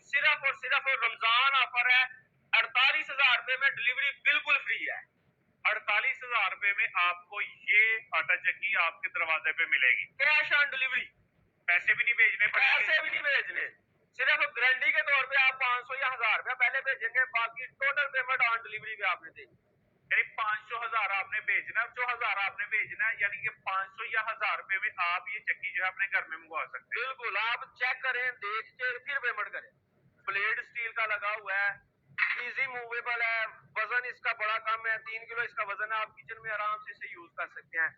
सिर्फ और सिर्फ रमजान ऑफर है। 48,000 रुपए में डिलीवरी बिल्कुल फ्री है। 48,000 रुपए में आपको ये आटा चक्की आपके दरवाजे पे मिलेगी। कैश ऑन डिलीवरी, पैसे भी नहीं भेजने पड़ेंगे। पैसे भी नहीं भेजने, सिर्फ गारंटी के तौर पे आप 500 या 1000 रुपया पहले भेजेंगे, बाकी टोटल पेमेंट ऑन डिलीवरी पे आपने देनी। यानी 500,000 आपने भेजना, जो 1000 आपने भेजना है, यानी कि 500 या 1000 रुपए में आप ये चक्की जो है अपने घर में मंगवा सकते हैं। बिल्कुल, आप चेक करें, देख के फिर पेमेंट करें। ब्लेड स्टील का लगा हुआ है, इजी मूवेबल है, वजन इसका बड़ा कम है, 3 किलो इसका वजन है, आप किचन में आराम से इसे यूज कर सकते हैं।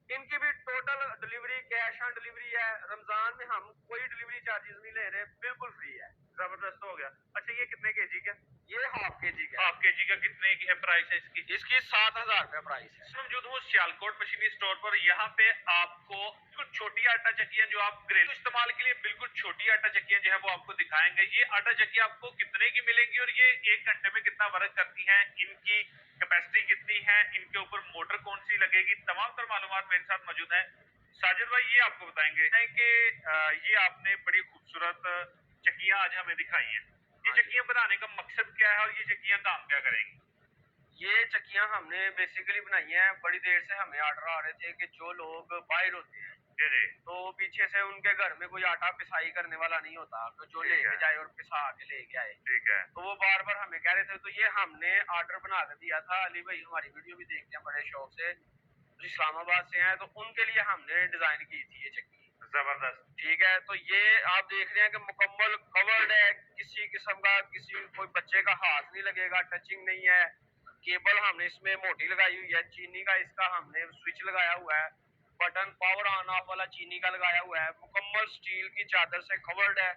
इनकी भी total delivery cash on delivery है। रमजान में हम कोई डिलीवरी चार्जेस नहीं ले रहे, बिल्कुल फ्री है। जबरदस्त हो गया। अच्छा, ये कितने केजी का? ये हाफ के जी का। हाफ केजी का कितने की है प्राइस है इसकी? इसकी 7,000 रुपया प्राइस है। मौजूद हूँ सियालकोट मशीनी स्टोर पर। यहाँ पे आपको बिल्कुल छोटी आटा चक्कियां जो आप घरेलू इस्तेमाल के लिए बिल्कुल छोटी आटा चक्कियां जो है वो आपको दिखाएंगे। ये आटा चक्की आपको कितने की मिलेंगी और ये 1 घंटे में कितना वर्क करती हैं, इनकी कैपेसिटी कितनी है, इनके ऊपर मोटर कौन सी लगेगी, तमाम तर मालूमात मेरे साथ मौजूद है। साजिद भाई ये आपको बताएंगे कि ये आपने बड़ी खूबसूरत चक्कियां आज हमें दिखाई हैं। ये चक्कियां बनाने का मकसद क्या है और ये चक्कियां काम क्या करेंगी? ये चक्कियां हमने बेसिकली बनाई हैं, बड़ी देर से हमें ऑर्डर आ रहे थे कि जो लोग बाहर होते हैं तो पीछे से उनके घर में कोई आटा पिसाई करने वाला नहीं होता, तो जो लेके जाए और पिसा के लेके आए। ठीक है। तो वो बार बार हमें कह रहे थे, तो ये हमने ऑर्डर बना कर दिया था। अली भाई हमारी वीडियो भी देखते हैं बड़े शौक से, जो इस्लामाबाद से हैं, तो उनके लिए हमने डिजाइन की थी ये चक्की। जबरदस्त। ठीक है, तो ये आप देख रहे हैं कि मुकम्मल कवर्ड है, किसी किस्म का किसी कोई बच्चे का हाथ नहीं लगेगा, टचिंग नहीं है। केबल हमने इसमें मोटी लगाई हुई है, चीनी का इसका हमने स्विच लगाया हुआ है, बटन पावर ऑन ऑफ वाला चीनी का लगाया हुआ है, मुकम्मल स्टील की चादर से कवर्ड है।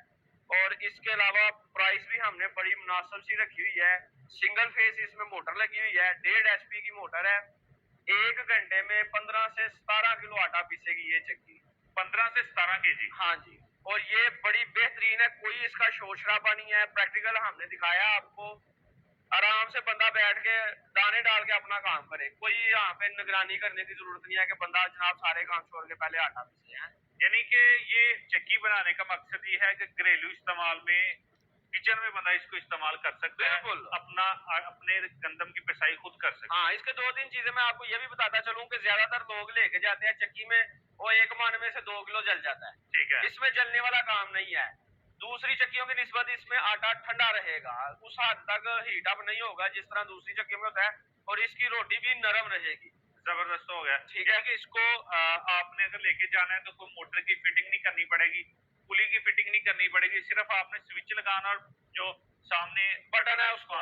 और इसके अलावा प्राइस भी हमने बड़ी मुनासिब सी रखी हुई है। सिंगल फेस इसमें मोटर लगी हुई है, 1.5 HP की मोटर है। 1 घंटे में 15 से 17 किलो आटा पीसेगी ये चक्की। 15 से 17 केजी? हाँ जी, और ये बड़ी बेहतरीन है, कोई इसका शोर शराबा नहीं है। प्रैक्टिकल हमने दिखाया आपको, आराम से बंदा बैठ के दाने डाल के अपना काम करे, कोई यहाँ पे निगरानी करने की जरूरत नहीं है कि बंदा जनाब सारे काम छोड़ के पहले आटा पीसे हैं। यानी कि ये चक्की बनाने का मकसद ये है कि घरेलू इस्तेमाल में किचन में बंदा इसको इस्तेमाल कर सकता है, बिल्कुल, अपने गंदम की पिसाई खुद कर सकता है। हाँ, इसके 2-3 चीजें मैं आपको ये भी बताता चलूं कि ज्यादातर लोग लेके जाते हैं चक्की में, वो एक मन में से 2 किलो जल जाता है। ठीक है। इसमें जलने वाला काम नहीं है। दूसरी चक्कियों की निस्बत इसमें आटा ठंडा रहेगा, उस हद तक हीट अप नहीं होगा जिस तरह दूसरी चक्कियों में होता है, और इसकी रोटी भी नरम रहेगी। जबरदस्त हो गया। ठीक है, कि इसको आपने अगर लेके जाना है तो कोई मोटर की फिटिंग नहीं करनी पड़ेगी, पुली की फिटिंग नहीं करनी पड़ेगी, सिर्फ आपने स्विच लगाना और जो सामने बटन है उसको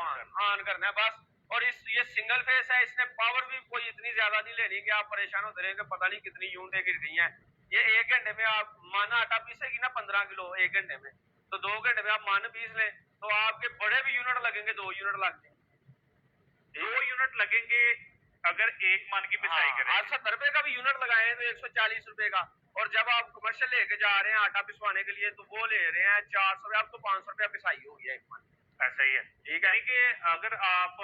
ऑन करना है बस। और ये सिंगल फेस है, इसने पावर भी कोई इतनी ज्यादा नहीं लेनी कि आप परेशान होते रहेंगे पता नहीं कितनी यूनिटें गिर गई हैं। ये 1 घंटे में आप माना आटा पीसेगी ना 15 किलो 1 घंटे में, तो 2 घंटे में आप मान पीस लें तो आपके बड़े भी यूनिट लगेंगे, 2 यूनिट लग जाएंगे। 2 यूनिट लगेंगे अगर 1 मन की पिसाई करें। आप 70 रुपए का भी यूनिट लगाए तो 140 रुपए का, और जब आप कमर्शियल लेके जा रहे हैं आटा पिसवाने के लिए तो वो ले रहे हैं 400 रुपया, अब तो 500 रुपया पिसाई हो गया 1 मन। ऐसा ही है। ठीक है कि अगर आप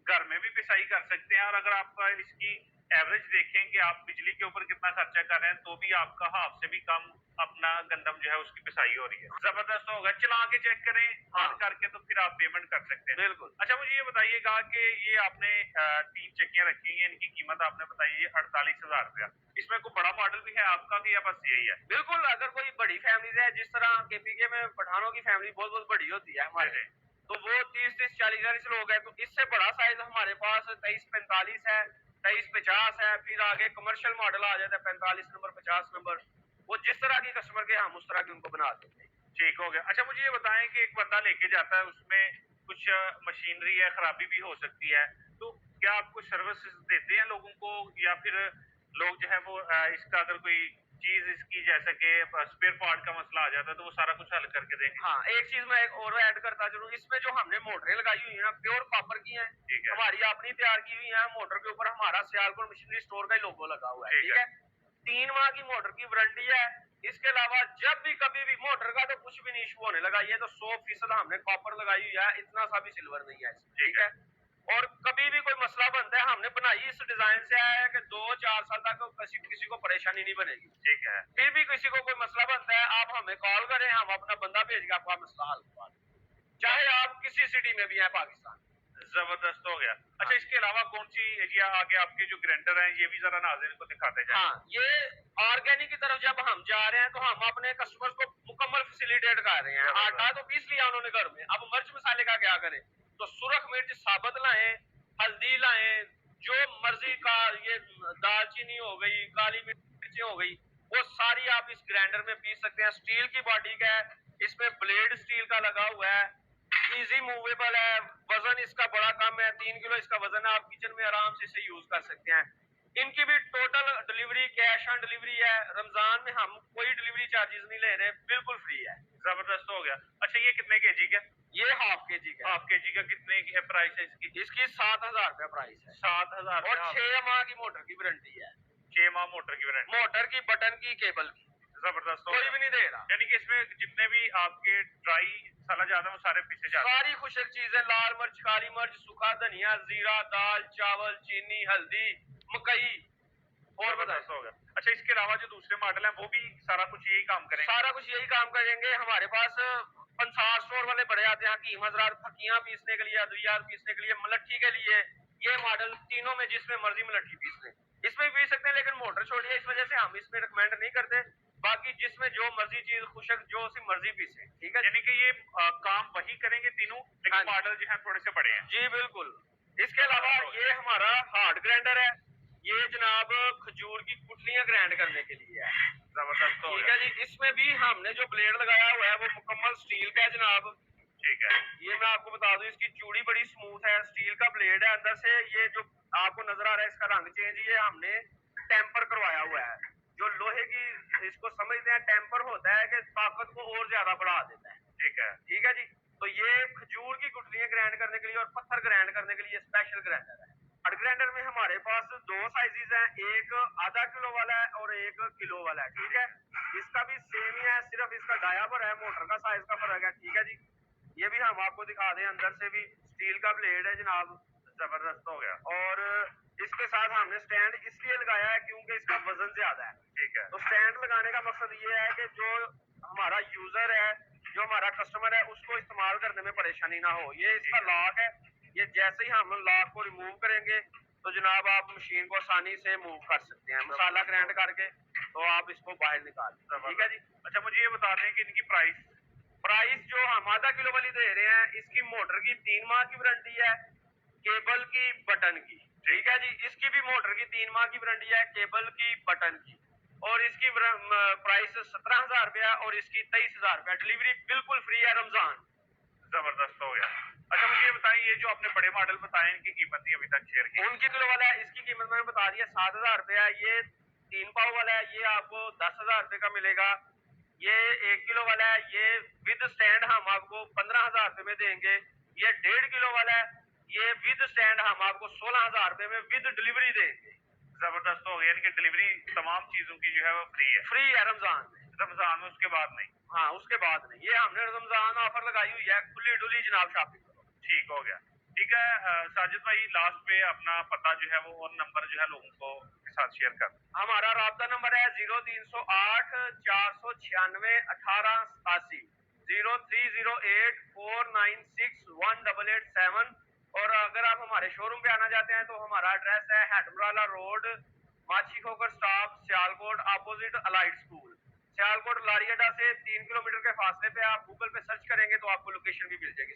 घर में भी पिसाई कर सकते हैं और अगर आप इसकी एवरेज देखें कि आप बिजली के ऊपर कितना खर्चा कर रहे हैं तो भी आपका हाफ से भी कम अपना गंदम जो है उसकी पिसाई हो रही है। जबरदस्त होगा। चला के चेक करें, ऑन करके तो फिर आप पेमेंट कर सकते हैं। बिल्कुल। अच्छा, मुझे ये बताइएगा कि ये आपने 3 चक्कियां रखी हैं, इनकी कीमत आपने बताई है 48,000 रुपया। इसमें कोई बड़ा मॉडल भी है आपका कि या बस यही है? बिल्कुल, अगर कोई बड़ी फैमिली है, जिस तरह केपीके में पठानों की फैमिली बहुत बहुत बड़ी होती है हमारे, तो वो 30-30, 40-40 लोग हैं, तो इससे बड़ा साइज हमारे पास 23-45 है, 23-50 है, फिर आगे कमर्शियल मॉडल आ जाता है 45 नंबर, 50 नंबर। वो जिस तरह की कस्टमर के हम उस तरह की उनको बना देते हैं। ठीक हो गया। अच्छा, मुझे ये बताएं कि एक बंदा लेके जाता है, उसमें कुछ मशीनरी है, खराबी भी हो सकती है, तो क्या आप कुछ सर्विस देते हैं लोगों को या फिर लोग जो है वो इसका अगर कोई चीज इसकी जैसे कि स्पेयर पार्ट का मसला आ जाता है तो वो सारा कुछ हल करके देंगे? हाँ, एक चीज मैं एक और ऐड करता चलूं, इसमें जो हमने मोटरें लगाई हुई है प्योर कॉपर की हैं, हमारी अपनी तैयार की हुई है। मोटर के ऊपर हमारा सियालकोट मशीनरी स्टोर का ही लोगो लगा हुआ है। ठीक है, 3 माह की मोटर की वारंटी है। इसके अलावा जब भी कभी भी मोटर का तो कुछ भी नहीं इशू होने लगा, ये तो 100% हमने कॉपर लगाई हुई है, इतना सा भी सिल्वर नहीं है। ठीक है, और कभी भी कोई मसला बनता है, हमने बनाई इस डिजाइन से आया है कि 2-4 साल तक किसी को परेशानी नहीं बनेगी। ठीक है। फिर भी किसी को कोई मसला बनता है, आप हमें कॉल करें, हम अपना बंदा भेज के आपका मसला हल करवा दें, चाहे आप किसी सिटी में भी हैं पाकिस्तान। जबरदस्त हो गया। अच्छा, इसके अलावा कौन सी एरिया आगे आपके जो ग्राइंडर हैं, ये भी जरा नाज़रीन को दिखाते जाएं। हाँ, ये ऑर्गेनिक की तरफ जब हम जा रहे हैं तो हम अपने कस्टमर्स को मुकम्मल फैसिलिटेट कर रहे हैं। आटा तो पीस लिया उन्होंने घर में, अब मिर्च मसाले का क्या करें? तो सुरख मिर्च साबुत लाएं, हल्दी लाएं, जो मर्जी का, ये दालचीनी हो गई, काली मिर्चें हो गई, वो सारी आप इस ग्राइंडर में पीस सकते हैं। स्टील की बॉडी का है, इसमें ब्लेड स्टील का लगा हुआ है, इजी मूवेबल है, वजन इसका बड़ा कम है, 3 किलो इसका वजन है, आप किचन में आराम से इसे यूज कर सकते हैं। इनकी भी total delivery cash on delivery है। रमजान में हम कोई डिलीवरी चार्जेस नहीं ले रहे, बिल्कुल फ्री है। जबरदस्त हो गया। अच्छा, ये कितने केजी का? ये हाफ केजी का। हाफ केजी का कितने की है प्राइस है इसकी? इसकी 7,000 रुपया प्राइस है। 7,000 और 6 माह की मोटर की वारंटी है। 6 माह मोटर की वारंटी, मोटर की, बटन की, केबल की। जबरदस्त हो कोई गया। भी नहीं दे रहा। यानी कि इसमें जितने भी आपके ड्राई मसाला जाते हैं वो सारे पीसे जाते हैं। सारी खुशक चीजें, लाल मिर्च, काली मिर्च, सूखा धनिया, जीरा, दाल, चावल, चीनी, हल्दी, मकई, और जबरदस्त हो गया। अच्छा, इसके अलावा जो दूसरे मॉडल हैं वो भी सारा कुछ यही काम करेंगे? सारा कुछ यही काम करेंगे। हमारे पास पंसार स्टोर वाले बड़े आते हैं, हकीम हजरात फकियां पीसने के लिए, अद्वियात पीसने के लिए, मलट्ठी के लिए। ये मॉडल तीनों में जिसमें मर्जी मलट्ठी पीस लें, इसमें भी पीस सकते हैं, लेकिन मोटर छोटी है, इस वजह से हम इसमें रिकमेंड नहीं करते। बाकी जिसमें जो मर्जी चीज खुशक जो सी मर्जी पीसे, ठीक है। यानी कि ये काम वही करेंगे तीनों, लेकिन हाँ। मॉडल जो है थोड़े से बड़े हैं। जी बिल्कुल। इसके अलावा ये हमारा हार्ड ग्राइंडर है। ये जनाब खजूर की गुठलियां ग्राइंड करने के लिए है। जबरदस्त हो ठीक गया। है जी। इसमें भी हमने जो ब्लेड लगाया हुआ है वो मुकम्मल स्टील का है जनाब। ठीक है। ये मैं आपको बता दूं, इसकी चूड़ी बड़ी स्मूथ है, स्टील का ब्लेड है अंदर से। ये जो आपको नजर आ रहा है इसका रंग चेंज, ये हमने टेम्पर करवाया हुआ है। जो लोहे की, इसको समझते हैं टेम्पर होता है कि ताकत को और ज्यादा बढ़ा देता है। ठीक है। ठीक है जी। तो ये खजूर की गुठलियां ग्राइंड करने के लिए और पत्थर ग्राइंड करने के लिए स्पेशल ग्राइंडर है। हर ग्राइंडर में हमारे पास 2 साइजेस हैं, एक आधा किलो वाला है और 1 किलो वाला है। ठीक है। इसका भी सेम ही है, सिर्फ इसका डायाबर है, मोटर का साइज का फर्क है। ठीक है जी। ये भी हम आपको दिखा दें, अंदर से भी स्टील का ब्लेड है जनाब। जबरदस्त हो गया। और इसके साथ हमने स्टैंड इसलिए लगाया है क्योंकि इसका वजन ज्यादा है। ठीक है। तो स्टैंड लगाने का मकसद ये है कि जो हमारा यूजर है, जो हमारा कस्टमर है, उसको इस्तेमाल करने में परेशानी ना हो। ये इसका लॉक है, ये जैसे ही हम लॉक को रिमूव करेंगे तो जनाब आप मशीन को आसानी से मूव कर सकते हैं, मसाला ग्राइंड करके, तो आप इसको बाहर निकाल। ठीक है जी। अच्छा, मुझे ये बता दें कि इनकी प्राइस जो हम आधा किलो वाली दे रहे हैं, इसकी मोटर की 3 माह की वारंटी है, केबल की, बटन की। ठीक है जी। इसकी भी मोटर की 3 माह की वारंटी है, केबल की, बटन की। और इसकी प्राइस 17,000 रुपया और इसकी 23,000 रुपया। डिलीवरी बिल्कुल फ्री है रमजान। जबरदस्त हो गया। अच्छा, मुझे ये बताएं, ये जो आपने बड़े मॉडल बताए इनकी कीमत नहीं अभी तक शेयर की? उनकी किलो वाला है, इसकी कीमत मैंने बता दी है 7,000 रुपया। ये 3 पाव वाला है, ये आपको 10,000 रुपये का मिलेगा। ये 1 किलो वाला है, ये विद स्टैंड हम आपको 15,000 रुपये में देंगे। ये 1.5 किलो वाला है, ये विद स्टैंड हम आपको 16,000 रुपये में विद डिलीवरी देंगे। जबरदस्त हो गया। यानी कि डिलीवरी तमाम चीजों की जो है वो फ्री है? फ्री है रमजान में। रमजान में, उसके बाद नहीं? हाँ, उसके बाद नहीं। ये हमने रमजान ऑफर लगाई हुई है, खुली डुली जनाब शॉपिंग करो। ठीक हो गया। ठीक है साजिद भाई, लास्ट पे अपना पता जो है वो और नंबर जो है लोगों को के साथ शेयर कर। हमारा राब्ता नंबर है 0308 496 1887, 0308 496 1887। और अगर आप हमारे शोरूम पे आना चाहते हैं तो हमारा एड्रेस है Headmarala road, Machhi Khokhar stop, Sialkot, opposite Allied school. Sialkot लारी अड्डा से 3 किलोमीटर के फासले पे आप गूगल पे सर्च करेंगे तो आपको लोकेशन भी मिल जाएगी।